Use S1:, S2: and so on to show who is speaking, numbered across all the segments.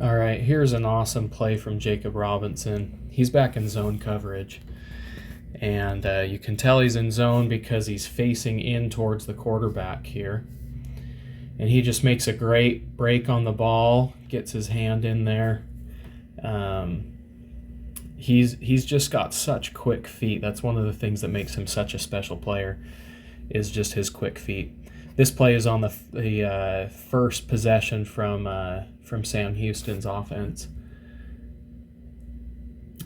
S1: All right, here's an awesome play from Jacob Robinson. He's back in zone coverage. And you can tell he's in zone because he's facing in towards the quarterback here. And he just makes a great break on the ball, gets his hand in there. He's just got such quick feet. That's one of the things that makes him such a special player, is just his quick feet. This play is on the first possession from Sam Houston's offense.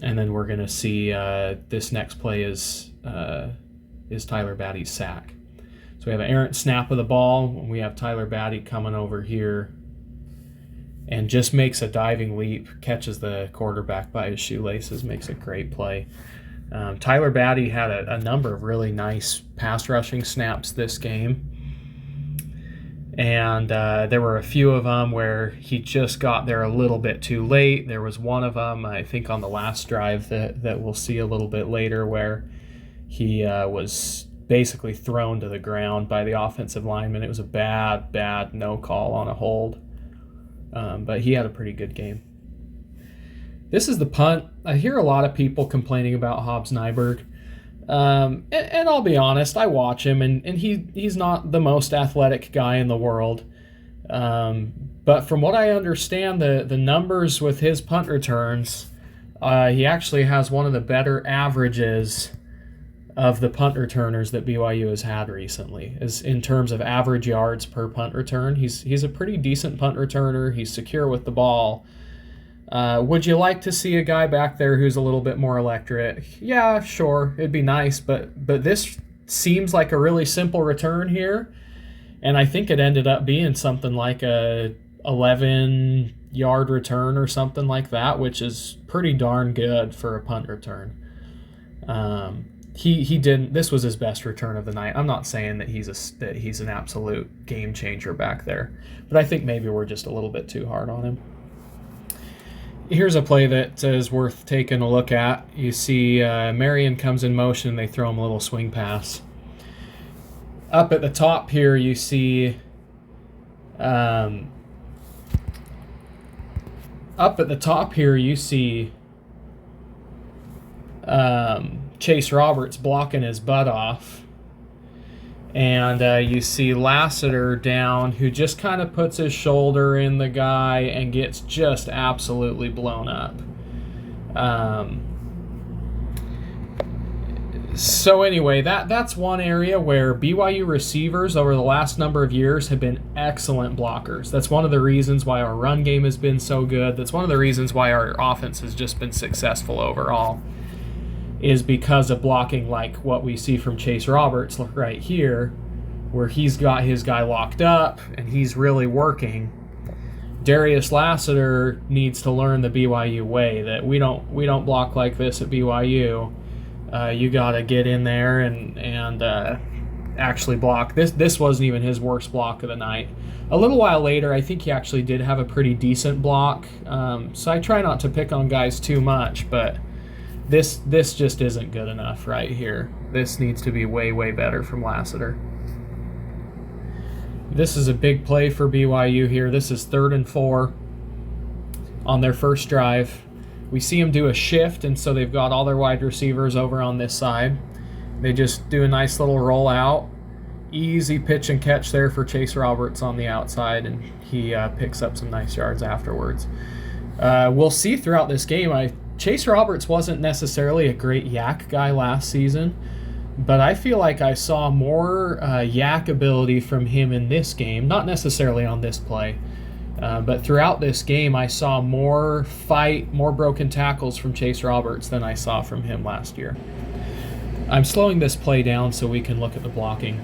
S1: And then we're going to see this next play is Tyler Batty's sack. So we have an errant snap of the ball, and we have Tyler Batty coming over here and just makes a diving leap, catches the quarterback by his shoelaces, makes a great play. Tyler Batty had a number of really nice pass rushing snaps this game. And there were a few of them where he just got there a little bit too late. There was one of them, I think, on the last drive that we'll see a little bit later, where he was basically thrown to the ground by the offensive lineman. It was a bad no call on a hold. But he had a pretty good game. This is the punt. I hear a lot of people complaining about Hobbs Nyberg. And I'll be honest, I watch him, and he's not the most athletic guy in the world. But from what I understand, the numbers with his punt returns, he actually has one of the better averages of the punt returners that BYU has had recently, is in terms of average yards per punt return. He's a pretty decent punt returner. He's secure with the ball. Would you like to see a guy back there who's a little bit more electric? Yeah, sure, it'd be nice, but this seems like a really simple return here, and I think it ended up being something like a 11-yard return or something like that, which is pretty darn good for a punt return. He didn't. This was his best return of the night. I'm not saying that he's an absolute game changer back there, but I think maybe we're just a little bit too hard on him. Here's a play that is worth taking a look at. You see Marion comes in motion. They throw him a little swing pass. Up at the top here, you see Chase Roberts blocking his butt off. And you see Lassiter down, who just kind of puts his shoulder in the guy and gets just absolutely blown up. So anyway, that's one area where BYU receivers over the last number of years have been excellent blockers. That's one of the reasons why our run game has been so good. That's one of the reasons why our offense has just been successful overall, is because of blocking like what we see from Chase Roberts right here, where he's got his guy locked up and he's really working. Darius Lassiter needs to learn the BYU way, that we don't block like this at BYU. You got to get in there and actually block. This wasn't even his worst block of the night. A little while later, I think he actually did have a pretty decent block. So I try not to pick on guys too much, but this just isn't good enough right here. This needs to be way better from Lassiter. This is a big play for BYU here. This is 3rd and 4 on their first drive. We see them do a shift, and so they've got all their wide receivers over on this side. They just do a nice little rollout. Easy pitch and catch there for Chase Roberts on the outside, and he picks up some nice yards afterwards. We'll see throughout this game, Chase Roberts wasn't necessarily a great yak guy last season, but I feel like I saw more yak ability from him in this game, not necessarily on this play, but throughout this game I saw more fight, more broken tackles from Chase Roberts than I saw from him last year. I'm slowing this play down so we can look at the blocking.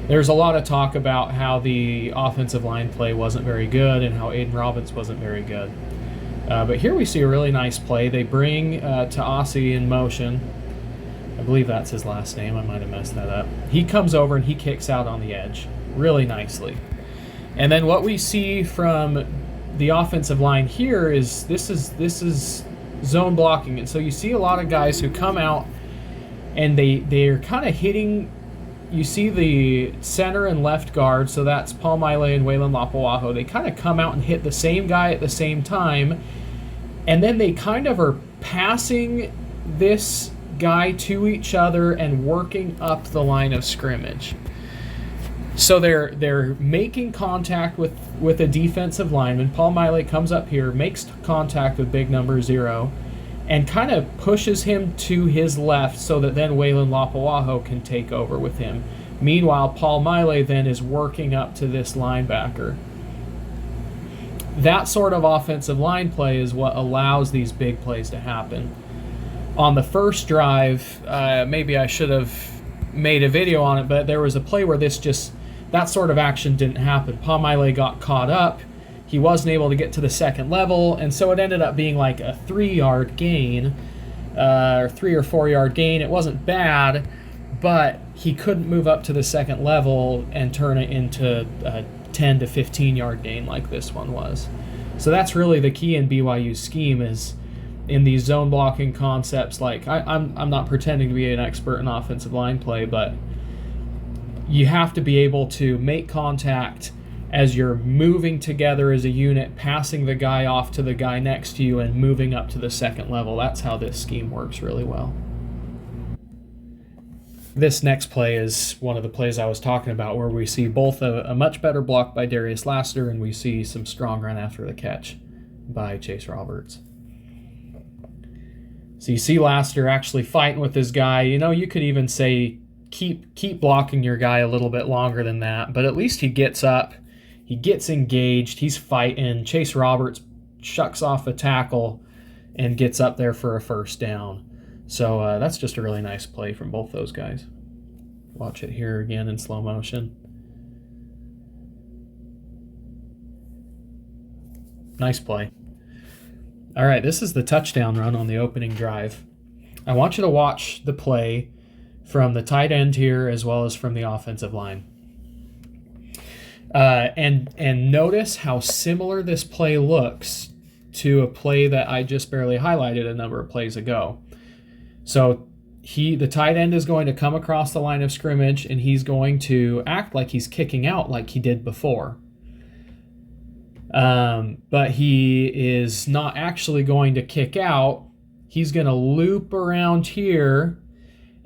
S1: There's a lot of talk about how the offensive line play wasn't very good and how Aiden Robbins wasn't very good. But here we see a really nice play. They bring Ta'asi in motion. I believe that's his last name. I might have messed that up. He comes over and he kicks out on the edge really nicely. And then what we see from the offensive line here is this is zone blocking. And so you see a lot of guys who come out and they're kind of hitting you see the center and left guard, so that's Paul Maile and Waylon Lapuaho. They kind of come out and hit the same guy at the same time, and then they kind of are passing this guy to each other and working up the line of scrimmage. So they're making contact with a defensive lineman. Paul Maile comes up here, makes contact with big number 0, and kind of pushes him to his left so that then Waylon Lapuaho can take over with him. Meanwhile, Paul Maile then is working up to this linebacker. That sort of offensive line play is what allows these big plays to happen. On the first drive, maybe I should have made a video on it, but there was a play where that sort of action didn't happen. Paul Maile got caught up. He wasn't able to get to the second level, and so it ended up being like a 3-yard gain, or 3 or 4 yard gain. It wasn't bad, but he couldn't move up to the second level and turn it into a 10 to 15 yard gain like this one was. So that's really the key in BYU's scheme, is in these zone blocking concepts. Like I'm not pretending to be an expert in offensive line play, but you have to be able to make contact as you're moving together as a unit, passing the guy off to the guy next to you and moving up to the second level. That's how this scheme works really well. This next play is one of the plays I was talking about, where we see both a much better block by Darius Lassiter, and we see some strong run after the catch by Chase Roberts. So you see Lassiter actually fighting with this guy. You know, you could even say keep blocking your guy a little bit longer than that, but at least he gets up. He gets engaged. He's fighting. Chase Roberts shucks off a tackle and gets up there for a first down. So that's just a really nice play from both those guys. Watch it here again in slow motion. Nice play. All right, this is the touchdown run on the opening drive. I want you to watch the play from the tight end here as well as from the offensive line. And notice how similar this play looks to a play that I just barely highlighted a number of plays ago. So the tight end is going to come across the line of scrimmage, and he's going to act like he's kicking out like he did before. But he is not actually going to kick out. He's going to loop around here,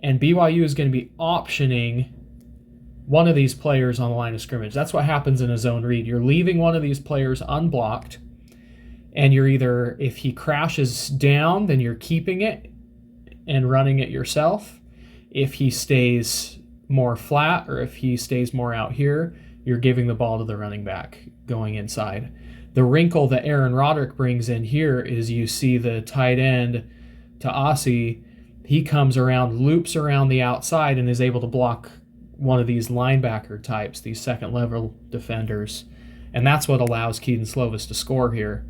S1: and BYU is going to be optioning one of these players on the line of scrimmage. That's what happens in a zone read. You're leaving one of these players unblocked, and you're either, if he crashes down, then you're keeping it and running it yourself. If he stays more flat, or if he stays more out here, you're giving the ball to the running back going inside. The wrinkle that Aaron Roderick brings in here is you see the tight end to Aussie. He comes around, loops around the outside, and is able to block one of these linebacker types, these second level defenders. And that's what allows Keaton Slovis to score here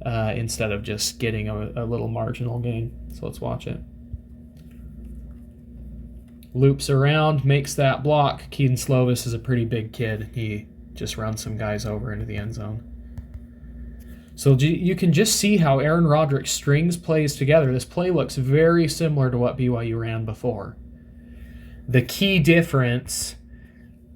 S1: instead of just getting a little marginal gain. So let's watch it. Loops around, makes that block. Keaton Slovis is a pretty big kid. He just runs some guys over into the end zone. So you can just see how Aaron Roderick strings plays together. This play looks very similar to what BYU ran before. The key difference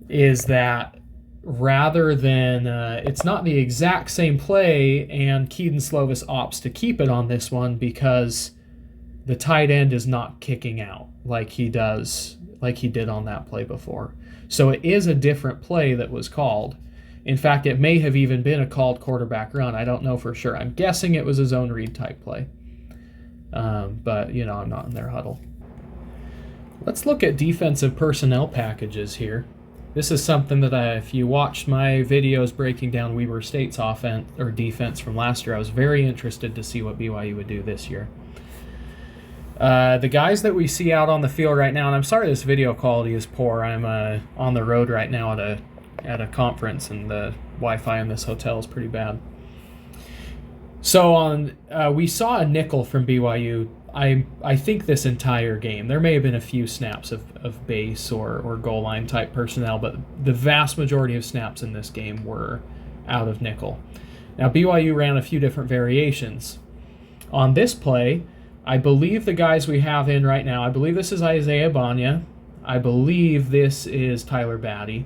S1: is that rather than, it's not the exact same play, and Keaton Slovis opts to keep it on this one because the tight end is not kicking out like he did on that play before. So it is a different play that was called. In fact, it may have even been a called quarterback run. I don't know for sure. I'm guessing it was a zone read type play. But, you know, I'm not in their huddle. Let's look at defensive personnel packages here. This is something that if you watched my videos breaking down Weber State's offense or defense from last year, I was very interested to see what BYU would do this year. The guys that we see out on the field right now, and I'm sorry this video quality is poor. I'm on the road right now at a conference, and the Wi-Fi in this hotel is pretty bad. So we saw a nickel from BYU. I think this entire game. There may have been a few snaps of base or goal line type personnel, but the vast majority of snaps in this game were out of nickel. Now BYU ran a few different variations. On this play, I believe the guys we have in right now, I believe this is Isaiah Banya. I believe this is Tyler Batty,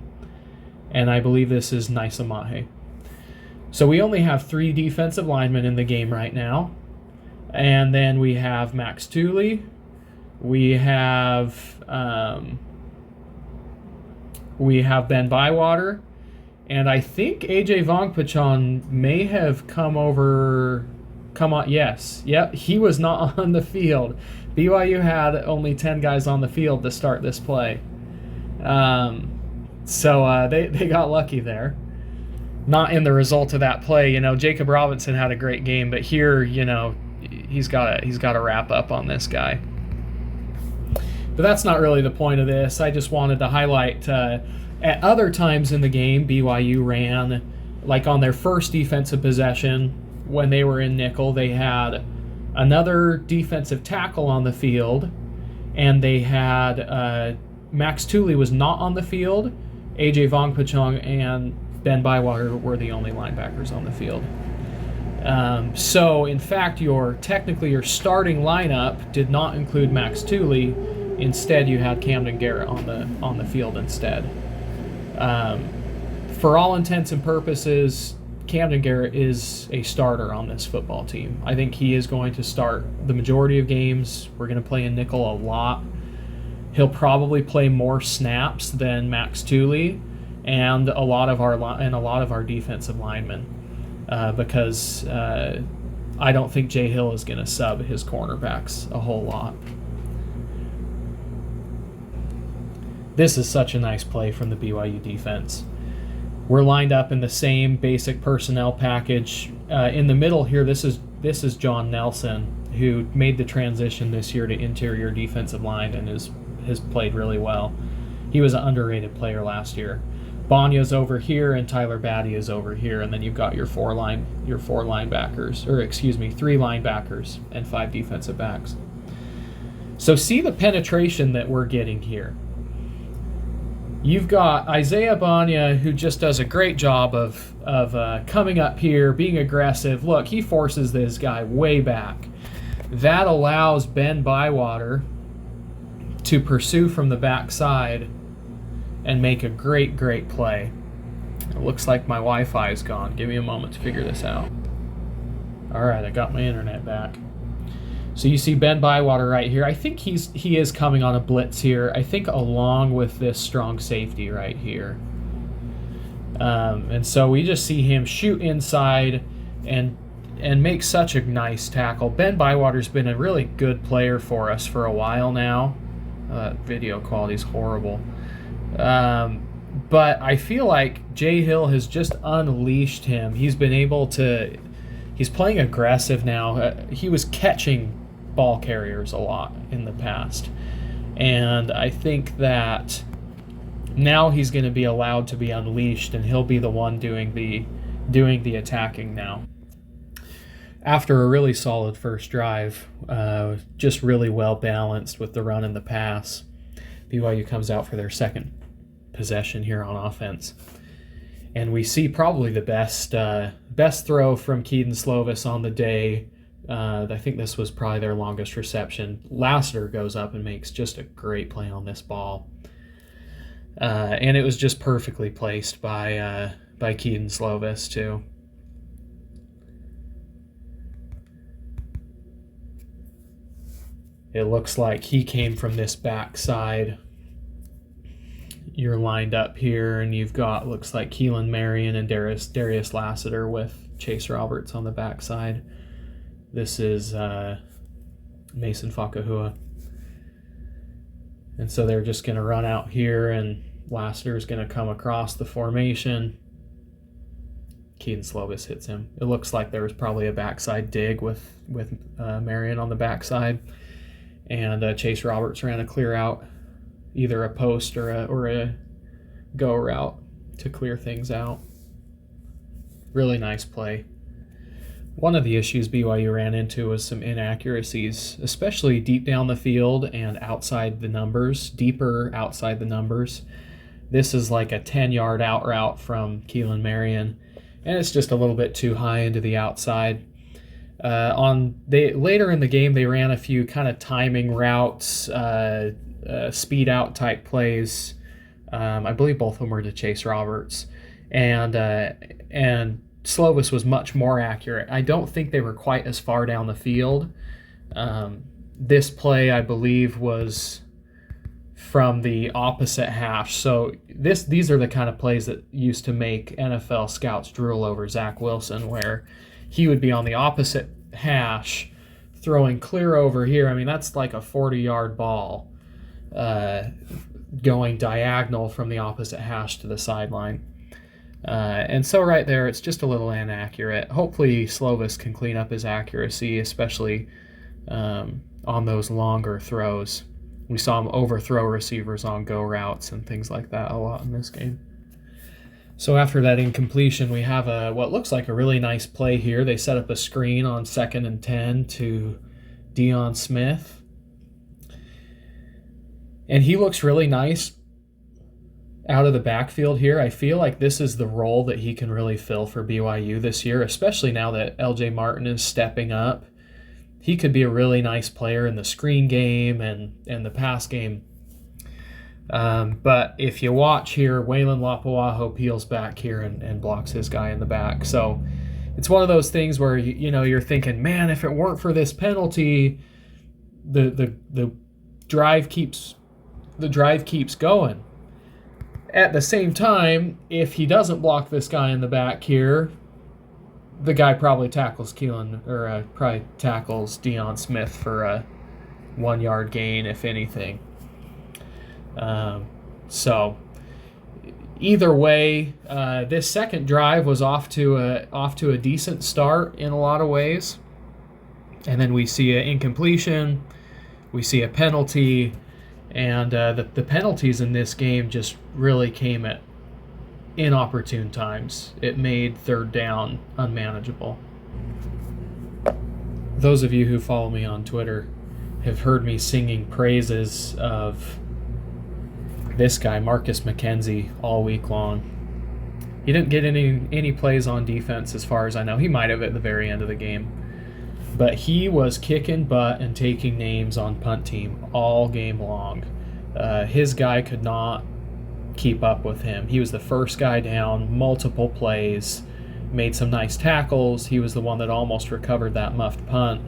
S1: and I believe this is Nisa Mahe. So we only have 3 defensive linemen in the game right now. And then we have Max Tooley. We have Ben Bywater. And I think AJ Vongpachon may have come on. Yes. Yep, he was not on the field. BYU had only 10 guys on the field to start this play. So they got lucky there. Not in the result of that play. You know, Jacob Robinson had a great game, but here, you know, he's got to wrap up on this guy. But that's not really the point of this. I just wanted to highlight at other times in the game, BYU ran, like on their first defensive possession, when they were in nickel, they had another defensive tackle on the field, and they had Max Tooley was not on the field. AJ Vongpachon and Ben Bywater were the only linebackers on the field. So, in fact, your starting lineup did not include Max Tooley. Instead, you had Camden Garrett on the field instead. For all intents and purposes, Camden Garrett is a starter on this football team. I think he is going to start the majority of games. We're going to play in nickel a lot. He'll probably play more snaps than Max Tooley and a lot of our defensive linemen, because I don't think Jay Hill is going to sub his cornerbacks a whole lot. This is such a nice play from the BYU defense. We're lined up in the same basic personnel package. In the middle here, this is John Nelson, who made the transition this year to interior defensive line and has played really well. He was an underrated player last year. Banya's over here and Tyler Batty is over here, and then you've got your 3 linebackers and 5 defensive backs. So see the penetration that we're getting here. You've got Isaiah Banya, who just does a great job of coming up here, being aggressive. Look, he forces this guy way back. That allows Ben Bywater to pursue from the backside and make a great play. It looks like my Wi-Fi is gone. Give me a moment to figure this out. All right, I got my internet back. So you see Ben Bywater right here. I think he is coming on a blitz here. I think along with this strong safety right here. And so we just see him shoot inside and make such a nice tackle. Ben Bywater's been a really good player for us for a while now. Video quality is horrible. But I feel like Jay Hill has just unleashed him. He's playing aggressive now. He was catching ball carriers a lot in the past. And I think that now he's going to be allowed to be unleashed, and he'll be the one doing the attacking now. After a really solid first drive, just really well balanced with the run and the pass, BYU comes out for their second possession here on offense. And we see probably the best throw from Keaton Slovis on the day. I think this was probably their longest reception. Lassiter goes up and makes just a great play on this ball. And it was just perfectly placed by Keaton Slovis too. It looks like he came from this backside. You're lined up here, and you've got, looks like Keelan Marion and Darius Lassiter with Chase Roberts on the backside. This is Mason Fakahua. And so they're just going to run out here, and Lassiter's going to come across the formation. Keaton Slovis hits him. It looks like there was probably a backside dig with Marion on the backside. And Chase Roberts ran a clear out, either a post or a go route to clear things out. Really nice play. One of the issues BYU ran into was some inaccuracies, especially deep down the field and outside the numbers, deeper outside the numbers. This is like a 10-yard out route from Keelan Marion, and it's just a little bit too high into the outside. Later in the game, they ran a few kind of timing routes, speed out type plays. I believe both of them were to Chase Roberts, and Slovis was much more accurate. I don't think they were quite as far down the field. This play, I believe, was from the opposite hash. So these are the kind of plays that used to make NFL scouts drool over Zach Wilson, where he would be on the opposite hash throwing clear over here. I mean, that's like a 40-yard ball going diagonal from the opposite hash to the sideline. And so right there, it's just a little inaccurate. Hopefully Slovis can clean up his accuracy, especially on those longer throws. We saw him overthrow receivers on go routes and things like that a lot in this game. So after that incompletion, we have what looks like a really nice play here. They set up a screen on 2nd and 10 to Deion Smith. And he looks really nice out of the backfield here. I feel like this is the role that he can really fill for BYU this year, especially now that LJ Martin is stepping up. He could be a really nice player in the screen game and the pass game. But if you watch here, Waylon Lapuaho peels back here and blocks his guy in the back. So it's one of those things where you're thinking, man, if it weren't for this penalty, the drive keeps going. At the same time, if he doesn't block this guy in the back here, the guy probably tackles probably tackles Deion Smith for a 1-yard gain, if anything. So either way, this second drive was off to a decent start in a lot of ways, and then we see an incompletion, we see a penalty, and the penalties in this game just really came at inopportune times. It made 3rd down unmanageable. Those of you who follow me on Twitter have heard me singing praises of this guy, Marcus McKenzie, all week long. He didn't get any plays on defense as far as I know. He might have at the very end of the game. But he was kicking butt and taking names on punt team all game long. His guy could not keep up with him. He was the first guy down, multiple plays, made some nice tackles. He was the one that almost recovered that muffed punt.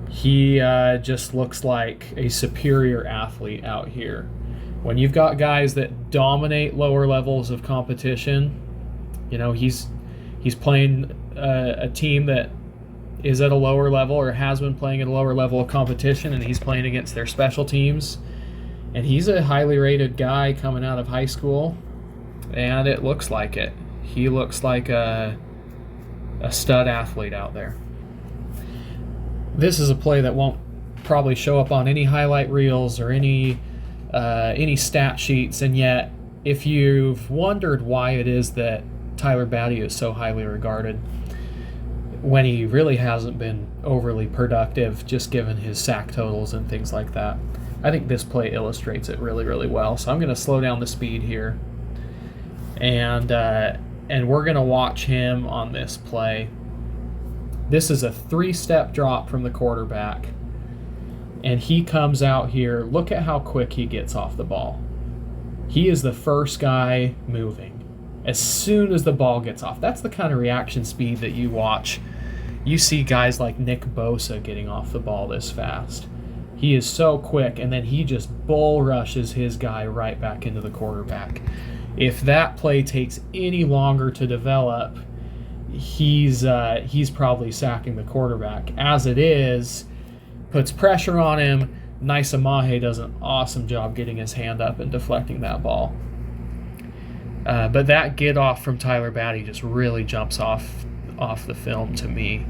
S1: He just looks like a superior athlete out here. When you've got guys that dominate lower levels of competition, he's playing a team that is at a lower level or has been playing at a lower level of competition, and he's playing against their special teams. And he's a highly rated guy coming out of high school, and it looks like it. He looks like a stud athlete out there. This is a play that won't probably show up on any highlight reels or any stat sheets, and yet if you've wondered why it is that Tyler Batty is so highly regarded when he really hasn't been overly productive, just given his sack totals and things like that, I think this play illustrates it really, really well. So I'm going to slow down the speed here, and we're going to watch him on this play. This is a 3-step drop from the quarterback, and he comes out here. Look at how quick he gets off the ball. He is the first guy moving as soon as the ball gets off. That's the kind of reaction speed that you watch. You see guys like Nick Bosa getting off the ball this fast. He is so quick, and then he just bull rushes his guy right back into the quarterback. If that play takes any longer to develop, he's probably sacking the quarterback. As it is, puts pressure on him. Nisa Mahe does an awesome job getting his hand up and deflecting that ball. But that get off from Tyler Batty just really jumps off the film to me.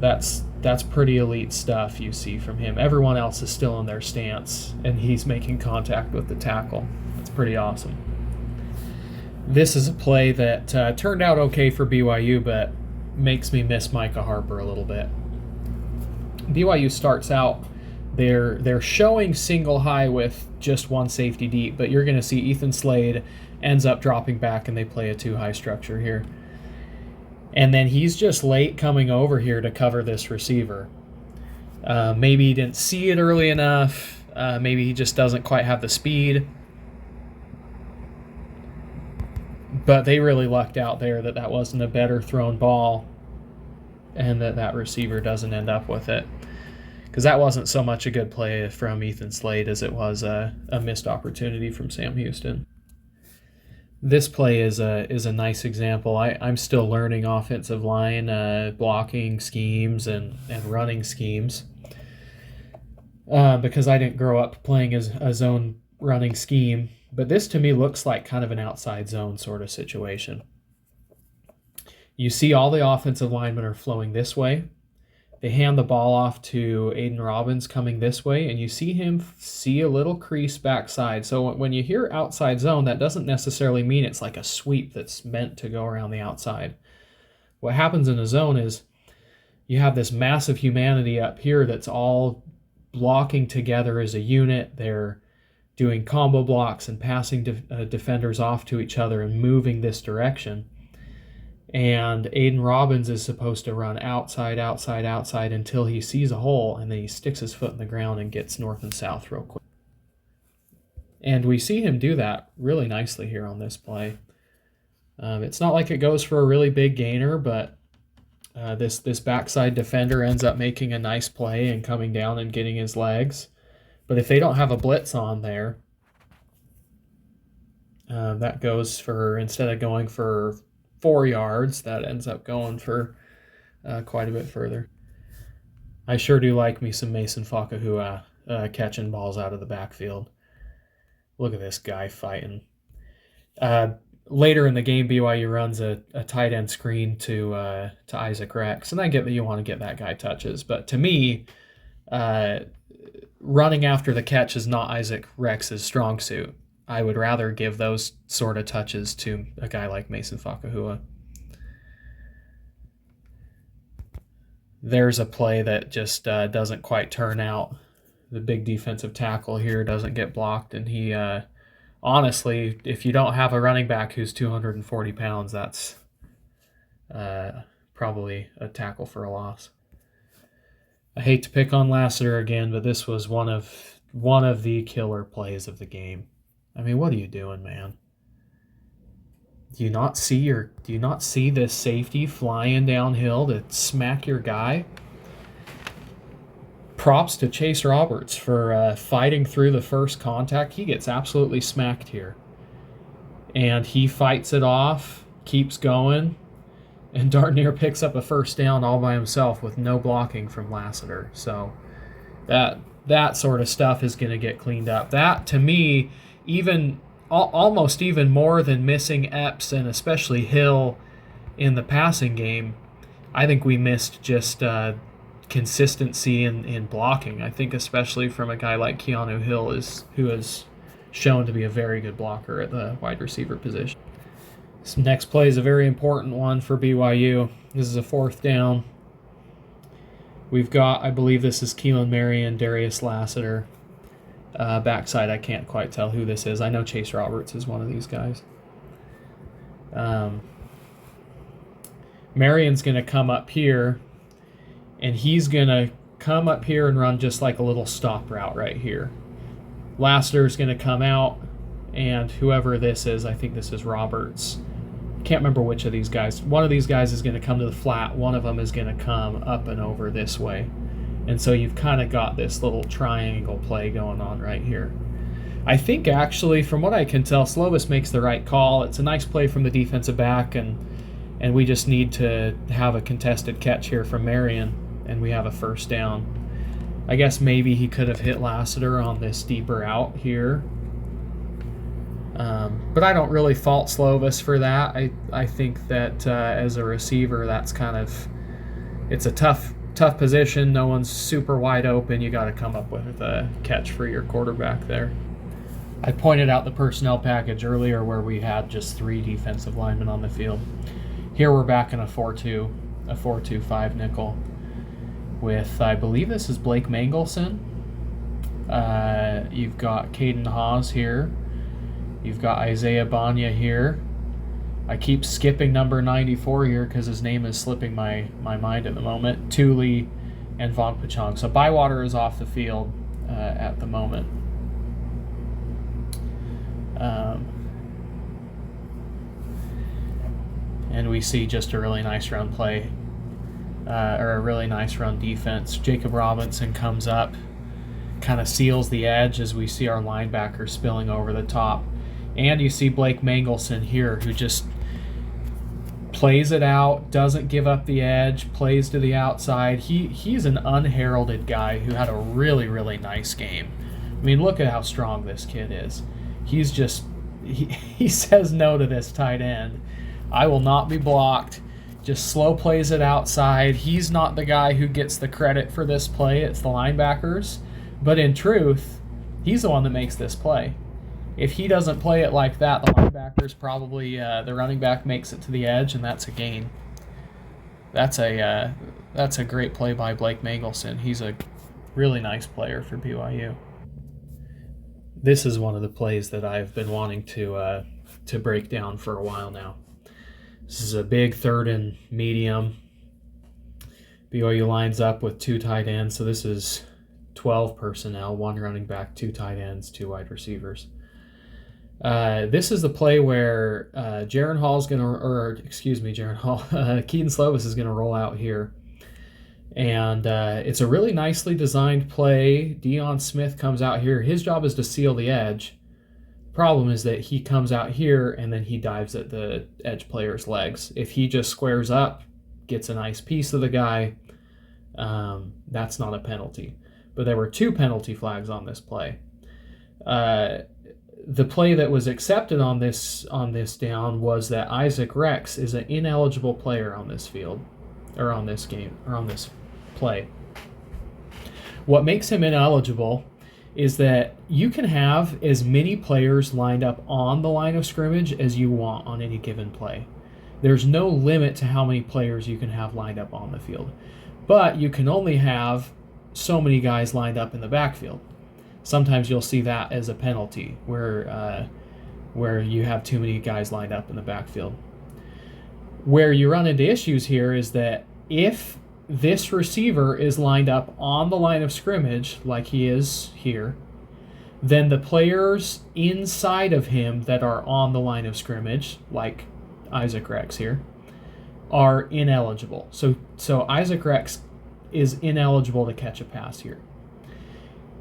S1: That's pretty elite stuff you see from him. Everyone else is still in their stance, and he's making contact with the tackle. That's pretty awesome. This is a play that turned out okay for BYU, but makes me miss Micah Harper a little bit. BYU starts out, they're showing single high with just one safety deep, but you're going to see Ethan Slade ends up dropping back, and they play a 2-high structure here. And then he's just late coming over here to cover this receiver. Maybe he didn't see it early enough. Maybe he just doesn't quite have the speed. But they really lucked out there that wasn't a better thrown ball and that receiver doesn't end up with it. Because that wasn't so much a good play from Ethan Slade as it was a missed opportunity from Sam Houston. This play is a nice example. I'm still learning offensive line blocking schemes and running schemes because I didn't grow up playing as a zone running scheme. But this to me looks like kind of an outside zone sort of situation. You see all the offensive linemen are flowing this way. They hand the ball off to Aiden Robbins coming this way, and you see him see a little crease backside. So when you hear outside zone, that doesn't necessarily mean it's like a sweep that's meant to go around the outside. What happens in a zone is you have this massive humanity up here that's all blocking together as a unit. They're doing combo blocks and passing defenders off to each other and moving this direction. And Aiden Robbins is supposed to run outside, outside, outside until he sees a hole, and then he sticks his foot in the ground and gets north and south real quick. And we see him do that really nicely here on this play. It's not like it goes for a really big gainer, but this backside defender ends up making a nice play and coming down and getting his legs. But if they don't have a blitz on there, that goes for, instead of going for 4 yards, that ends up going for quite a bit further. I sure do like me some Mason Fakahua catching balls out of the backfield. Look at this guy fighting. Later in the game, BYU runs a tight end screen to Isaac Rex, and I get that you want to get that guy touches, but to me, running after the catch is not Isaac Rex's strong suit. I would rather give those sort of touches to a guy like Mason Fakahua. There's a play that just doesn't quite turn out. The big defensive tackle here doesn't get blocked, and he, honestly, if you don't have a running back who's 240 pounds, that's probably a tackle for a loss. I hate to pick on Lassiter again, but this was one of the killer plays of the game. I mean, what are you doing, man? Do you not see this safety flying downhill to smack your guy? Props to Chase Roberts for fighting through the first contact. He gets absolutely smacked here. And he fights it off, keeps going, and darn near picks up a first down all by himself with no blocking from Lassiter. So that sort of stuff is going to get cleaned up. That, to me, almost even more than missing Epps and especially Hill in the passing game, I think we missed just consistency in blocking. I think especially from a guy like Keanu Hill, who has shown to be a very good blocker at the wide receiver position. This next play is a very important one for BYU. This is a 4th down. We've got, I believe this is Keelan Marion, Darius Lassiter. Backside, I can't quite tell who this is. I know Chase Roberts is one of these guys. Marion's going to come up here, and he's going to come up here and run just like a little stop route right here. Lassiter's going to come out, and whoever this is, I think this is Roberts. Can't remember which of these guys. One of these guys is going to come to the flat. One of them is going to come up and over this way. And so you've kind of got this little triangle play going on right here. I think actually, from what I can tell, Slovis makes the right call. It's a nice play from the defensive back, and we just need to have a contested catch here from Marion, and we have a first down. I guess maybe he could have hit Lassiter on this deeper out here. But I don't really fault Slovis for that. I think that as a receiver, that's kind of, it's a tough position. No one's super wide open. You got to come up with a catch for your quarterback there. I pointed out the personnel package earlier where we had just 3 defensive linemen on the field. Here we're back in a 4-2-5 nickel with, I believe this is Blake Mangelson. You've got Caden Hawes here. You've got Isaiah Banya here. I keep skipping number 94 here because his name is slipping my mind at the moment. Thule and Vaughn Pachong. So Bywater is off the field. at the moment. And we see just a really nice run play, or a really nice run defense. Jacob Robinson comes up, kind of seals the edge as we see our linebacker spilling over the top. And you see Blake Mangelson here, who just plays it out, doesn't give up the edge, plays to the outside. He's an unheralded guy who had a really, really nice game. I mean, look at how strong this kid is. He's just, he says no to this tight end. I will not be blocked. Just slow plays it outside. He's not the guy who gets the credit for this play. It's the linebackers. But in truth, he's the one that makes this play. If he doesn't play it like that, the linebackers probably, the running back makes it to the edge, and that's a gain. That's a great play by Blake Mangelson. He's a really nice player for BYU. This is one of the plays that I've been wanting to break down for a while now. This is a big 3rd and medium. BYU lines up with 2 tight ends, so this is 12 personnel, 1 running back, 2 tight ends, 2 wide receivers. This is the play where Keaton Slovis is going to roll out here. And it's a really nicely designed play. Deion Smith comes out here. His job is to seal the edge. Problem is that he comes out here and then he dives at the edge player's legs. If he just squares up, gets a nice piece of the guy, that's not a penalty. But there were 2 penalty flags on this play. The play that was accepted on this down was that Isaac Rex is an ineligible player on this field, or on this game, or on this play. What makes him ineligible is that you can have as many players lined up on the line of scrimmage as you want on any given play. There's no limit to how many players you can have lined up on the field. But you can only have so many guys lined up in the backfield. Sometimes you'll see that as a penalty where you have too many guys lined up in the backfield. Where you run into issues here is that if this receiver is lined up on the line of scrimmage, like he is here, then the players inside of him that are on the line of scrimmage, like Isaac Rex here, are ineligible. So Isaac Rex is ineligible to catch a pass here.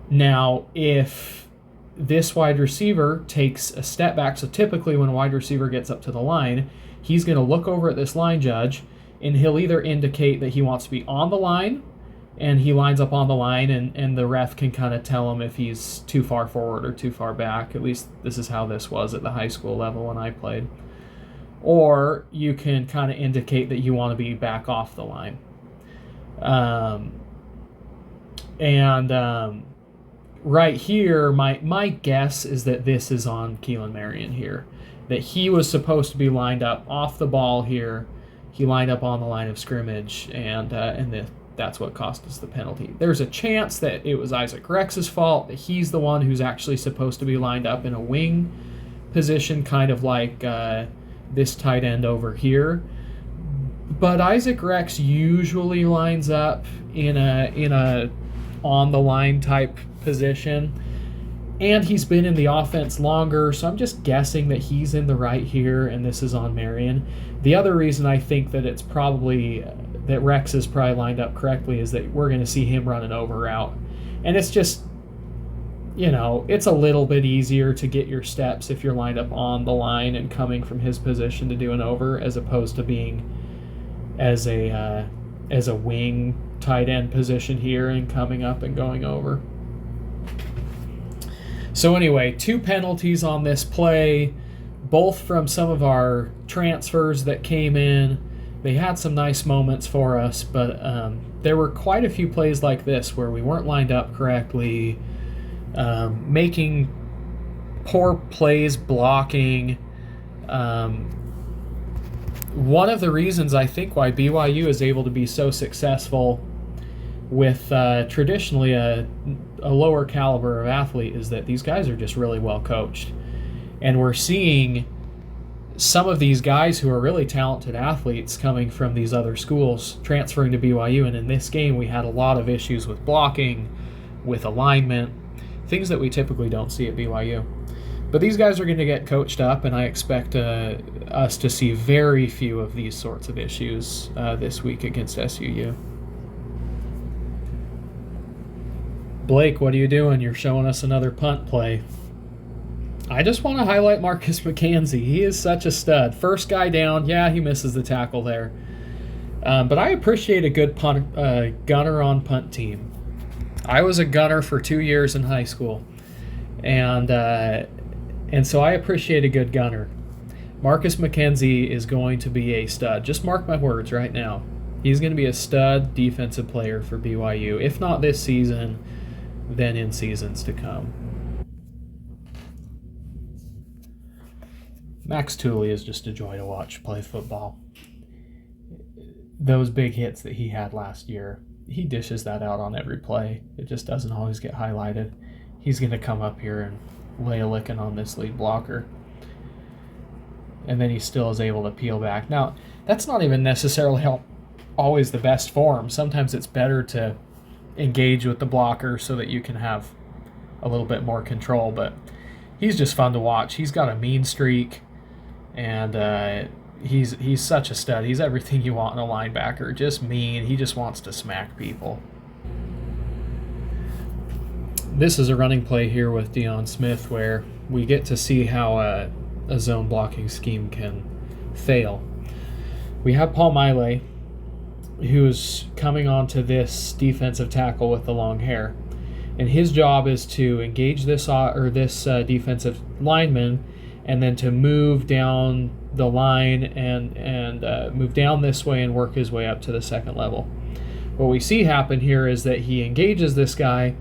S1: Now, if this wide receiver takes a step back, so typically when a wide receiver gets up to the line, he's going to look over at this line judge, and he'll either indicate that he wants to be on the line, and he lines up on the line, and the ref can kind of tell him if he's too far forward or too far back. At least this is how this was at the high school level when I played. Or you can kind of indicate that you want to be back off the line. Right here, my guess is that this is on Keelan Marion here, that he was supposed to be lined up off the ball here. He lined up on the line of scrimmage, and that's what cost us the penalty. There's a chance that it was Isaac Rex's fault, that he's the one who's actually supposed to be lined up in a wing position, kind of like this tight end over here. But Isaac Rex usually lines up in a on the line type position, and he's been in the offense longer, so I'm just guessing that he's in the right here, and this is on Marion. The other reason I think that it's probably that Rex is probably lined up correctly is that we're going to see him run an over route, and it's just, it's a little bit easier to get your steps if you're lined up on the line and coming from his position to do an over, as opposed to being as a wing tight end position here and coming up and going over. So anyway, 2 penalties on this play, both from some of our transfers that came in. They had some nice moments for us, but there were quite a few plays like this where we weren't lined up correctly, making poor plays, blocking. One of the reasons I think why BYU is able to be so successful with traditionally a lower caliber of athlete is that these guys are just really well coached. And we're seeing some of these guys who are really talented athletes coming from these other schools transferring to BYU. And in this game, we had a lot of issues with blocking. with alignment, things that we typically don't see at BYU. But these guys are going to get coached up, and I expect us to see very few of these sorts of issues this week against SUU. Blake, what are you doing? You're showing us another punt play. I just want to highlight Marcus McKenzie. He is such a stud. First guy down. Yeah, he misses the tackle there. But I appreciate a good gunner on punt team. I was a gunner for 2 years in high school. And so I appreciate a good gunner. Marcus McKenzie is going to be a stud. Just mark my words right now. He's going to be a stud defensive player for BYU. If not this season, then in seasons to come. Max Tooley is just a joy to watch play football. Those big hits that he had last year, he dishes that out on every play. It just doesn't always get highlighted. He's going to come up here and lay a licking on this lead blocker. And then he still is able to peel back. Now, that's not even necessarily always the best form. Sometimes it's better to engage with the blocker so that you can have a little bit more control. But he's just fun to watch. He's got a mean streak, and he's such a stud. He's everything you want in a linebacker. Just mean. He just wants to smack people. This is a running play here with Deion Smith where we get to see how a zone blocking scheme can fail. We have Paul Miley, who's coming onto this defensive tackle with the long hair. And his job is to engage this defensive lineman and then to move down the line and move down this way and work his way up to the second level. What we see happen here is that he engages this guy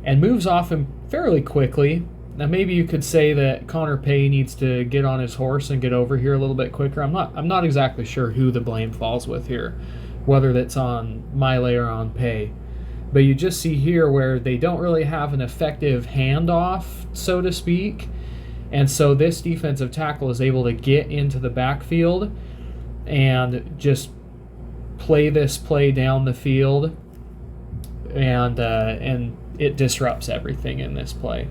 S1: and moves off him fairly quickly. Now maybe you could say that Connor Pay needs to get on his horse and get over here a little bit quicker. I'm not exactly sure who the blame falls with here, whether that's on Miley or on Pay. But you just see here where they don't really have an effective handoff, so to speak. And so this defensive tackle is able to get into the backfield and just play this play down the field, and it disrupts everything in this play.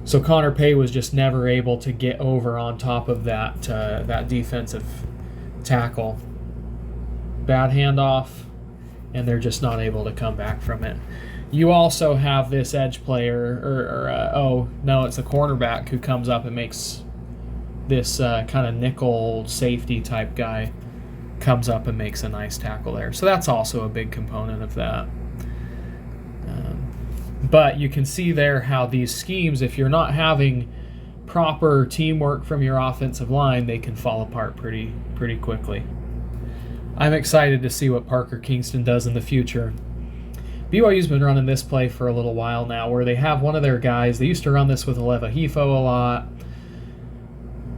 S1: So Connor Pay was just never able to get over on top of that defensive tackle. Bad handoff, and they're just not able to come back from it. You also have this edge player, it's a cornerback who comes up and makes this kind of nickel safety type guy comes up and makes a nice tackle there. So that's also a big component of that. But you can see there how these schemes, if you're not having proper teamwork from your offensive line, they can fall apart pretty quickly. I'm excited to see what Parker Kingston does in the future. BYU's been running this play for a little while now where they have one of their guys. They used to run this with Aleva Hifo a lot.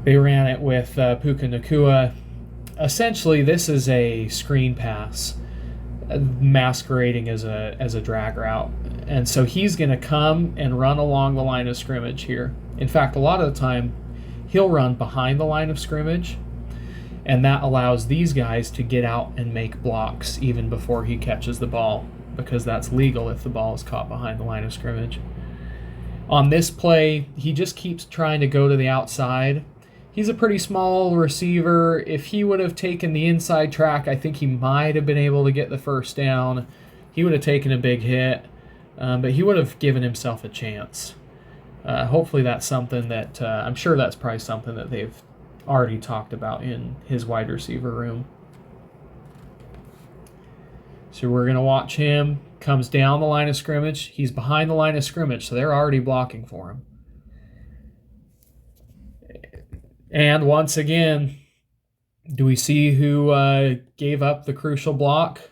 S1: They ran it with Puka Nakua. Essentially, this is a screen pass masquerading as a drag route. And so he's going to come and run along the line of scrimmage here. In fact, a lot of the time, he'll run behind the line of scrimmage, and that allows these guys to get out and make blocks even before he catches the ball, because that's legal if the ball is caught behind the line of scrimmage. On this play, he just keeps trying to go to the outside. He's a pretty small receiver. If he would have taken the inside track, I think he might have been able to get the first down. He would have taken a big hit, but he would have given himself a chance. Hopefully that's something that, I'm sure that's probably something that they've already talked about in his wide receiver room. So we're going to watch him. Comes down the line of scrimmage. He's behind the line of scrimmage, so they're already blocking for him. And once again, do we see who gave up the crucial block?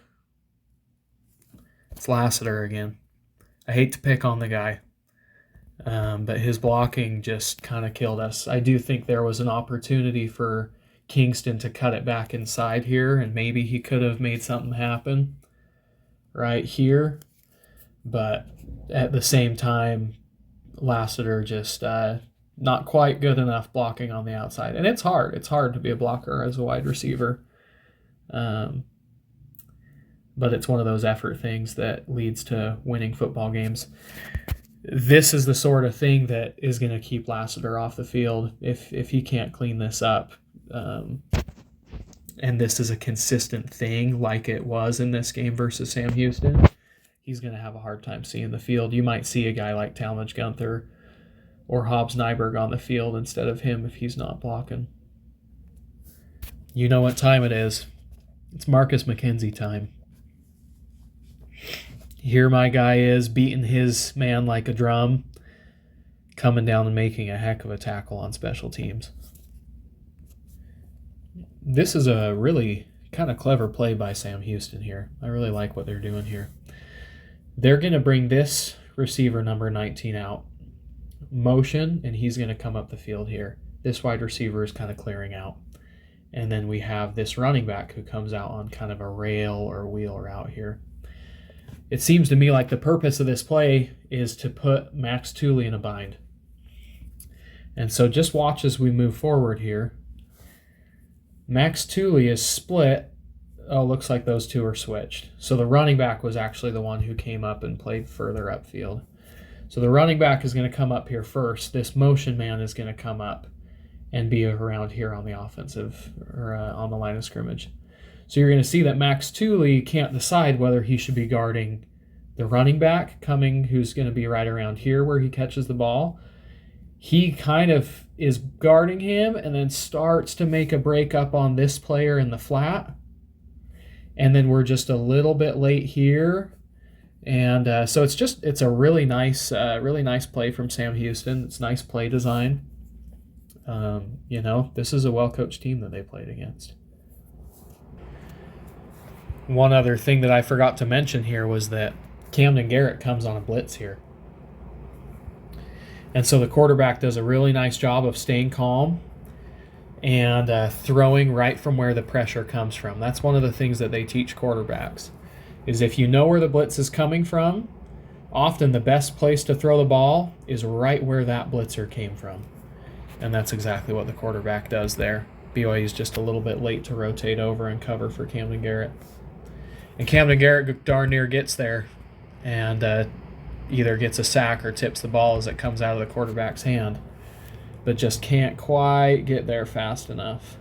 S1: It's Lassiter again. I hate to pick on the guy, but his blocking just kind of killed us. I do think there was an opportunity for Kingston to cut it back inside here, and maybe he could have made something happen right here. But at the same time, Lassiter just not quite good enough blocking on the outside. And it's hard. It's hard to be a blocker as a wide receiver. but it's one of those effort things that leads to winning football games. This is the sort of thing that is going to keep Lassiter off the field if he can't clean this up. And this is a consistent thing like it was in this game versus Sam Houston. He's going to have a hard time seeing the field. You might see a guy like Talmadge Gunther or Hobbs Nyberg on the field instead of him if he's not blocking. You know what time it is. It's Marcus McKenzie time. Here my guy is beating his man like a drum, coming down and making a heck of a tackle on special teams. This is a really kind of clever play by Sam Houston here. I really like what they're doing here. They're going to bring this receiver number 19 out, motion, and he's going to come up the field here. This wide receiver is kind of clearing out. And then we have this running back who comes out on kind of a rail or wheel route here. It seems to me like the purpose of this play is to put Max Tooley in a bind. And so just watch as we move forward here. Max Tooley is split. Oh, looks like those two are switched. So the running back was actually the one who came up and played further upfield. So the running back is going to come up here first. This motion man is going to come up and be around here on the offensive or on the line of scrimmage. So you're going to see that Max Tooley can't decide whether he should be guarding the running back coming, who's going to be right around here where he catches the ball. He kind of is guarding him and then starts to make a break up on this player in the flat. And then we're just a little bit late here. And so it's a really nice play from Sam Houston. It's nice play design. This is a well-coached team that they played against. One other thing that I forgot to mention here was that Camden Garrett comes on a blitz here. And so the quarterback does a really nice job of staying calm and throwing right from where the pressure comes from. That's one of the things that they teach quarterbacks, is if you know where the blitz is coming from, often the best place to throw the ball is right where that blitzer came from. And that's exactly what the quarterback does there. BYU is just a little bit late to rotate over and cover for Camden Garrett. And Camden Garrett darn near gets there and either gets a sack or tips the ball as it comes out of the quarterback's hand, but just can't quite get there fast enough.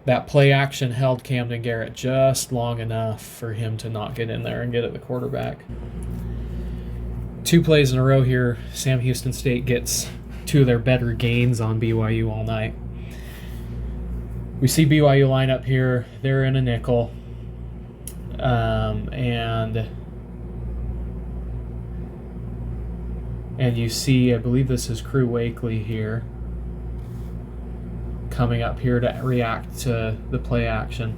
S1: That play action held Camden Garrett just long enough for him to not get in there and get at the quarterback. 2 plays in a row here, Sam Houston State gets 2 of their better gains on BYU all night. We see BYU line up here. They're in a nickel. And you see, I believe this is Crew Wakely here, coming up here to react to the play action.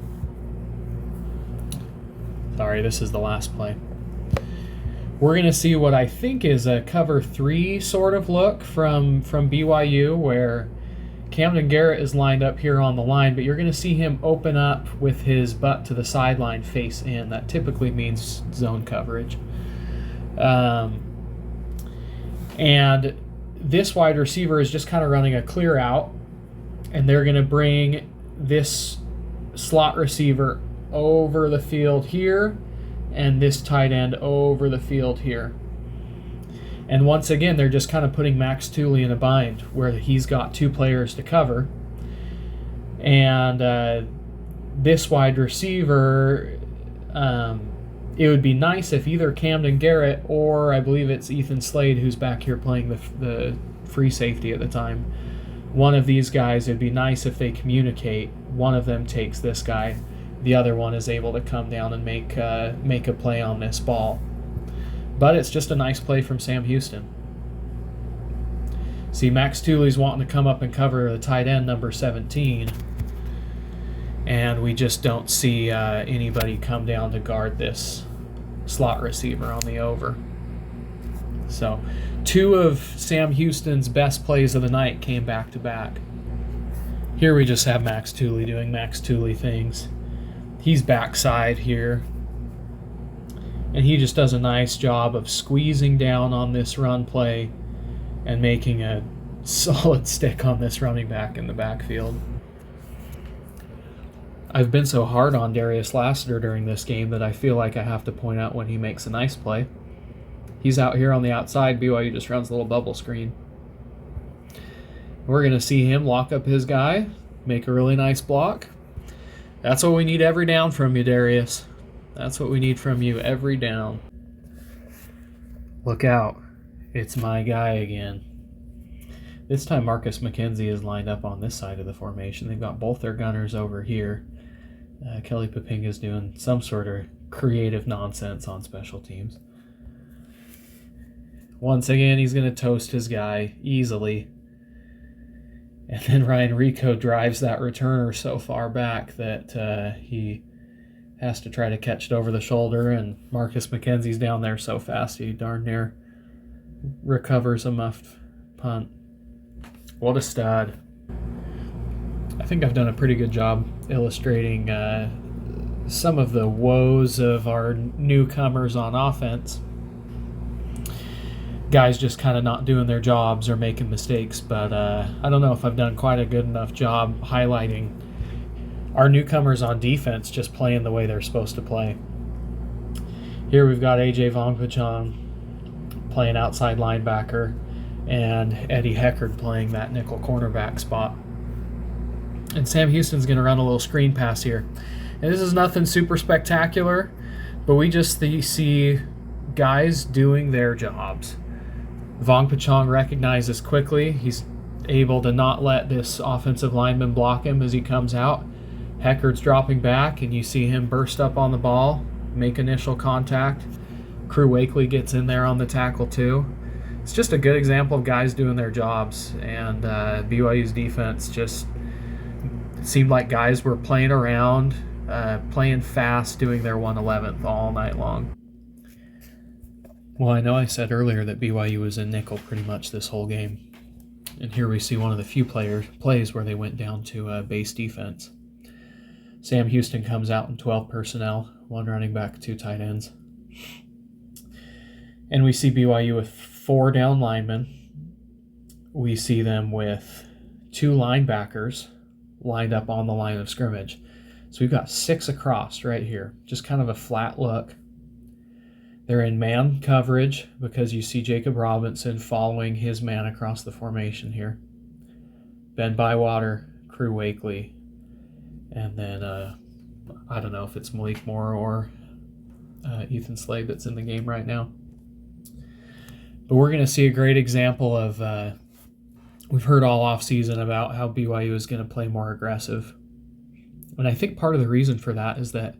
S1: Sorry, this is the last play. We're going to see what I think is a cover 3 sort of look from BYU, where Camden Garrett is lined up here on the line, but you're going to see him open up with his butt to the sideline face in. That typically means zone coverage. And this wide receiver is just kind of running a clear out, and they're going to bring this slot receiver over the field here and this tight end over the field here. And once again, they're just kind of putting Max Tooley in a bind where he's got 2 players to cover. And this wide receiver, it would be nice if either Camden Garrett or I believe it's Ethan Slade, who's back here playing the free safety at the time, one of these guys, it would be nice if they communicate. One of them takes this guy. The other one is able to come down and make a play on this ball. But it's just a nice play from Sam Houston. See, Max Tooley's wanting to come up and cover the tight end, number 17. And we just don't see anybody come down to guard this slot receiver on the over. So 2 of Sam Houston's best plays of the night came back to back. Here we just have Max Tooley doing Max Tooley things. He's backside here. And he just does a nice job of squeezing down on this run play and making a solid stick on this running back in the backfield. I've been so hard on Darius Lassiter during this game that I feel like I have to point out when he makes a nice play. He's out here on the outside. BYU just runs a little bubble screen. We're going to see him lock up his guy, make a really nice block. That's what we need every down from you, Darius. That's what we need from you every down. Look out. It's my guy again. This time Marcus McKenzie is lined up on this side of the formation. They've got both their gunners over here. Kelly Papinga's doing some sort of creative nonsense on special teams. Once again, he's going to toast his guy easily. And then Ryan Rico drives that returner so far back that he has to try to catch it over the shoulder, and Marcus McKenzie's down there so fast he darn near recovers a muffed punt. What a stud. I think I've done a pretty good job illustrating some of the woes of our newcomers on offense. Guys just kind of not doing their jobs or making mistakes, but I don't know if I've done quite a good enough job highlighting our newcomers on defense just playing the way they're supposed to play. Here we've got AJ Vongpachon playing outside linebacker and Eddie Heckard playing that nickel cornerback spot. And Sam Houston's going to run a little screen pass here. And this is nothing super spectacular, but we just see guys doing their jobs. Vongpachon recognizes quickly. He's able to not let this offensive lineman block him as he comes out. Heckard's dropping back, and you see him burst up on the ball, make initial contact. Crew Wakely gets in there on the tackle too. It's just a good example of guys doing their jobs, and BYU's defense just seemed like guys were playing around, playing fast, doing their 111th all night long. Well, I know I said earlier that BYU was in nickel pretty much this whole game, and here we see one of the few plays where they went down to base defense. Sam Houston comes out in 12 personnel, one running back, two tight ends. And we see BYU with 4 down linemen. We see them with 2 linebackers lined up on the line of scrimmage. So we've got 6 across right here, just kind of a flat look. They're in man coverage because you see Jacob Robinson following his man across the formation here. Ben Bywater, Crew Wakely, and then I don't know if it's Malik Moore or Ethan Slade that's in the game right now. But we're going to see a great example of, we've heard all offseason about how BYU is going to play more aggressive. And I think part of the reason for that is that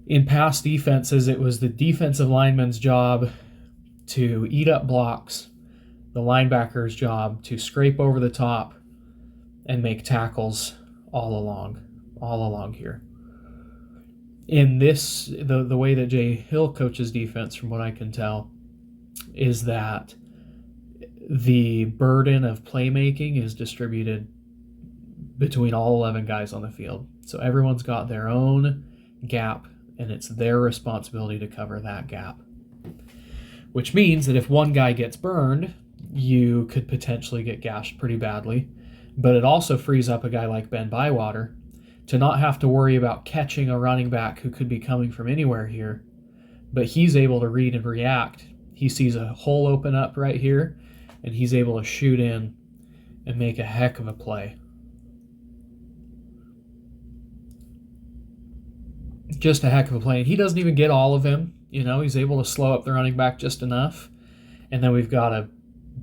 S1: in past defenses, it was the defensive lineman's job to eat up blocks, the linebacker's job to scrape over the top and make tackles all along here. In this, the way that Jay Hill coaches defense, from what I can tell, is that the burden of playmaking is distributed between all 11 guys on the field. So everyone's got their own gap, and it's their responsibility to cover that gap. Which means that if one guy gets burned, you could potentially get gashed pretty badly. But it also frees up a guy like Ben Bywater to not have to worry about catching a running back who could be coming from anywhere here. But he's able to read and react. He sees a hole open up right here, and he's able to shoot in and make a heck of a play. Just a heck of a play. And he doesn't even get all of him. You know, he's able to slow up the running back just enough. And then we've got a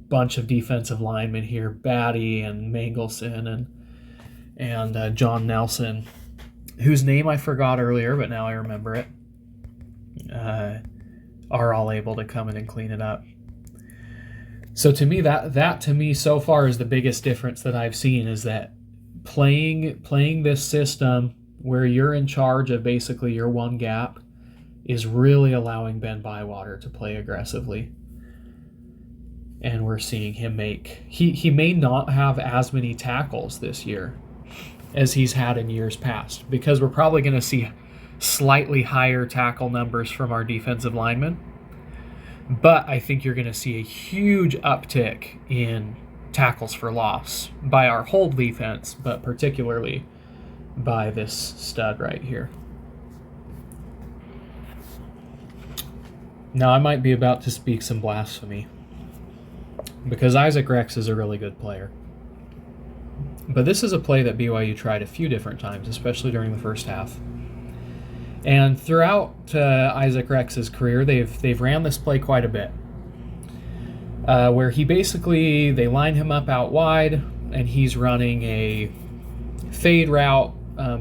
S1: bunch of defensive linemen here, Batty and Mangelson and John Nelson, whose name I forgot earlier, but now I remember it, are all able to come in and clean it up. So to me, that to me so far is the biggest difference that I've seen, is that playing this system where you're in charge of basically your one gap is really allowing Ben Bywater to play aggressively. And we're seeing him he may not have as many tackles this year as he's had in years past, because we're probably going to see slightly higher tackle numbers from our defensive linemen. But I think you're going to see a huge uptick in tackles for loss by our whole defense, but particularly by this stud right here. Now, I might be about to speak some blasphemy, because Isaac Rex is a really good player. But this is a play that BYU tried a few different times, especially during the first half. And throughout Isaac Rex's career, they've ran this play quite a bit, where they line him up out wide, and he's running a fade route.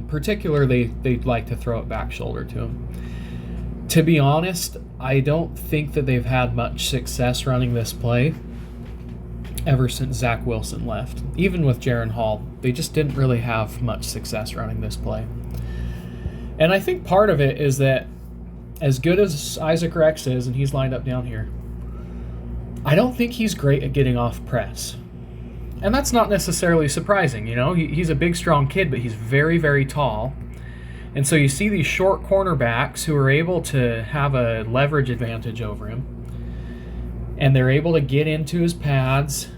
S1: Particularly, they'd like to throw it back shoulder to him. To be honest, I don't think that they've had much success running this play ever since Zach Wilson left. Even with Jaron Hall, they just didn't really have much success running this play. And I think part of it is that as good as Isaac Rex is, and he's lined up down here, I don't think he's great at getting off press. And that's not necessarily surprising, you know. He's a big, strong kid, but he's very, very tall. And so you see these short cornerbacks who are able to have a leverage advantage over him. And they're able to get into his pads,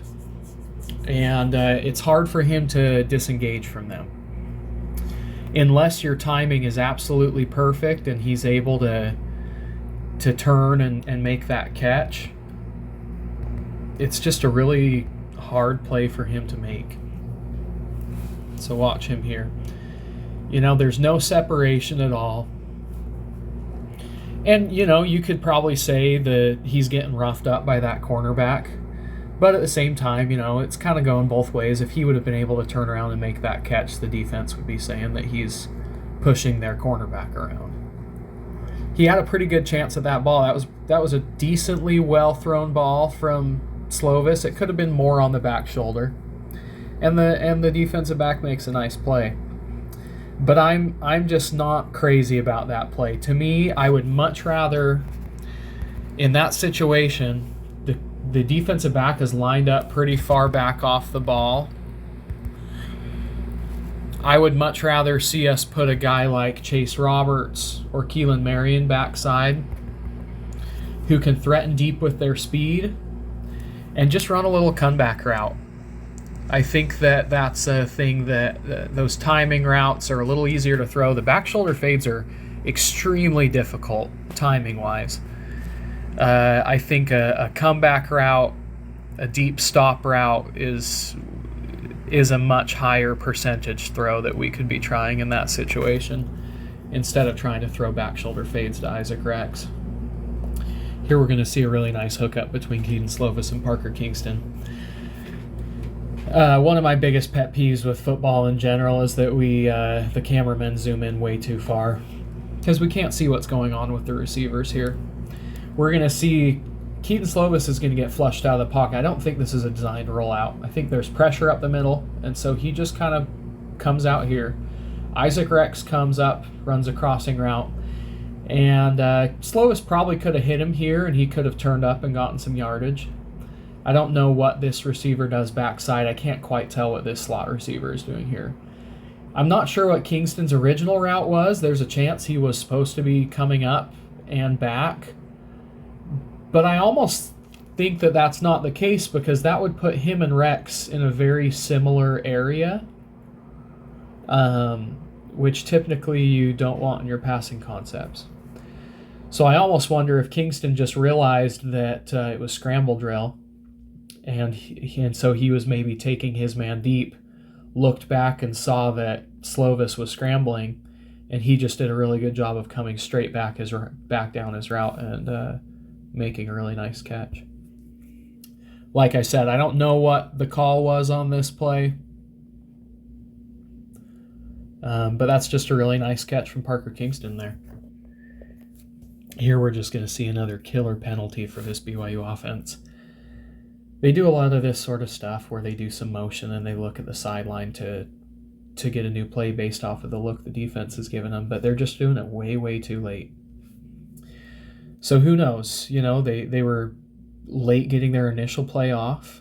S1: and it's hard for him to disengage from them. Unless your timing is absolutely perfect and he's able to turn and make that catch, it's just a really hard play for him to make. So watch him here. You know, there's no separation at all. And, you know, you could probably say that he's getting roughed up by that cornerback. But at the same time, you know, it's kind of going both ways. If he would have been able to turn around and make that catch, the defense would be saying that he's pushing their cornerback around. He had a pretty good chance at that ball. That was a decently well-thrown ball from Slovis. It could have been more on the back shoulder. And the defensive back makes a nice play. But I'm just not crazy about that play. To me, I would much rather, in that situation, the defensive back is lined up pretty far back off the ball. I would much rather see us put a guy like Chase Roberts or Keelan Marion backside, who can threaten deep with their speed and just run a little comeback route. I think that that's a thing that those timing routes are a little easier to throw. The back shoulder fades are extremely difficult timing-wise. I think a comeback route, a deep stop route is a much higher percentage throw that we could be trying in that situation instead of trying to throw back shoulder fades to Isaac Rex. Here we're going to see a really nice hookup between Keaton Slovis and Parker Kingston. One of my biggest pet peeves with football in general is that the cameramen zoom in way too far because we can't see what's going on with the receivers here. We're going to see Keaton Slovis is going to get flushed out of the pocket. I don't think this is a designed rollout. I think there's pressure up the middle, and so he just kind of comes out here. Isaac Rex comes up, runs a crossing route, and Slovis probably could have hit him here, and he could have turned up and gotten some yardage. I don't know what this receiver does backside. I can't quite tell what this slot receiver is doing here. I'm not sure what Kingston's original route was. There's a chance he was supposed to be coming up and back. But I almost think that that's not the case because that would put him and Rex in a very similar area, which typically you don't want in your passing concepts. So I almost wonder if Kingston just realized that it was scramble drill, and so he was maybe taking his man deep, looked back and saw that Slovis was scrambling, and he just did a really good job of coming straight back down his route and making a really nice catch. Like I said, I don't know what the call was on this play, but that's just a really nice catch from Parker Kingston there. Here we're just going to see another killer penalty for this BYU offense. They do a lot of this sort of stuff where they do some motion and they look at the sideline to get a new play based off of the look the defense has given them, but they're just doing it way, way too late. So who knows? You know, they were late getting their initial play off.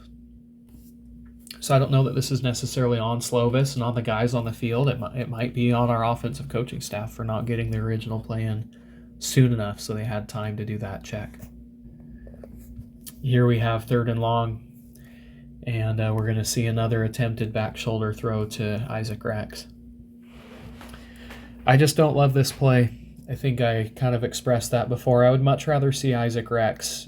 S1: So I don't know that this is necessarily on Slovis and on the guys on the field. It might be on our offensive coaching staff for not getting the original play in soon enough so they had time to do that check. Here we have 3rd and long, and we're going to see another attempted back shoulder throw to Isaac Rex. I just don't love this play. I think I kind of expressed that before. I would much rather see Isaac Rex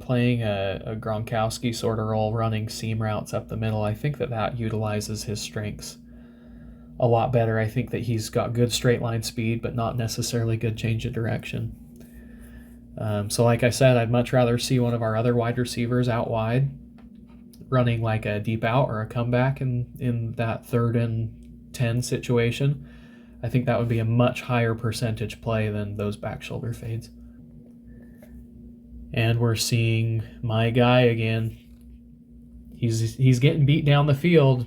S1: playing a Gronkowski sort of role, running seam routes up the middle. I think that utilizes his strengths a lot better. I think that he's got good straight line speed, but not necessarily good change of direction. So like I said, I'd much rather see one of our other wide receivers out wide, running like a deep out or a comeback in that 3rd and 10 situation. I think that would be a much higher percentage play than those back shoulder fades. And we're seeing my guy again. He's getting beat down the field,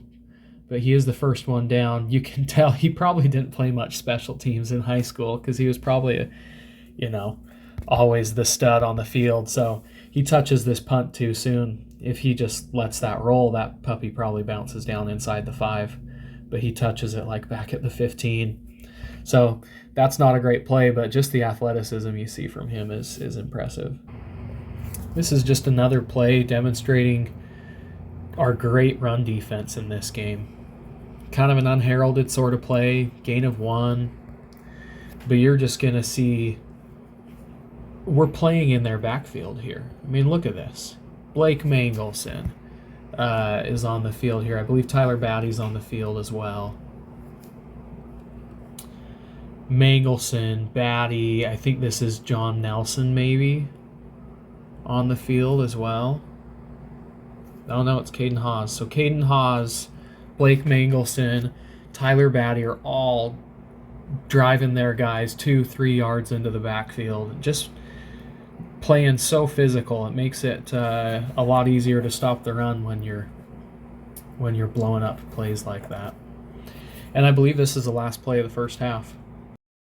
S1: but he is the first one down. You can tell he probably didn't play much special teams in high school because he was probably, always the stud on the field. So he touches this punt too soon. If he just lets that roll, that puppy probably bounces down inside the 5, but he touches it like back at the 15. So that's not a great play, but just the athleticism you see from him is impressive. This is just another play demonstrating our great run defense in this game. Kind of an unheralded sort of play, gain of 1, but you're just going to see we're playing in their backfield here. I mean, look at this. Blake Mangelson is on the field here. I believe Tyler Batty's on the field as well. Mangelson, Batty, I think this is John Nelson maybe on the field as well. Oh no, it's Caden Haas. So Caden Haas, Blake Mangelson, Tyler Batty are all driving their guys 2-3 yards into the backfield. Just playing so physical. It makes it a lot easier to stop the run when you're blowing up plays like that. And I believe this is the last play of the first half.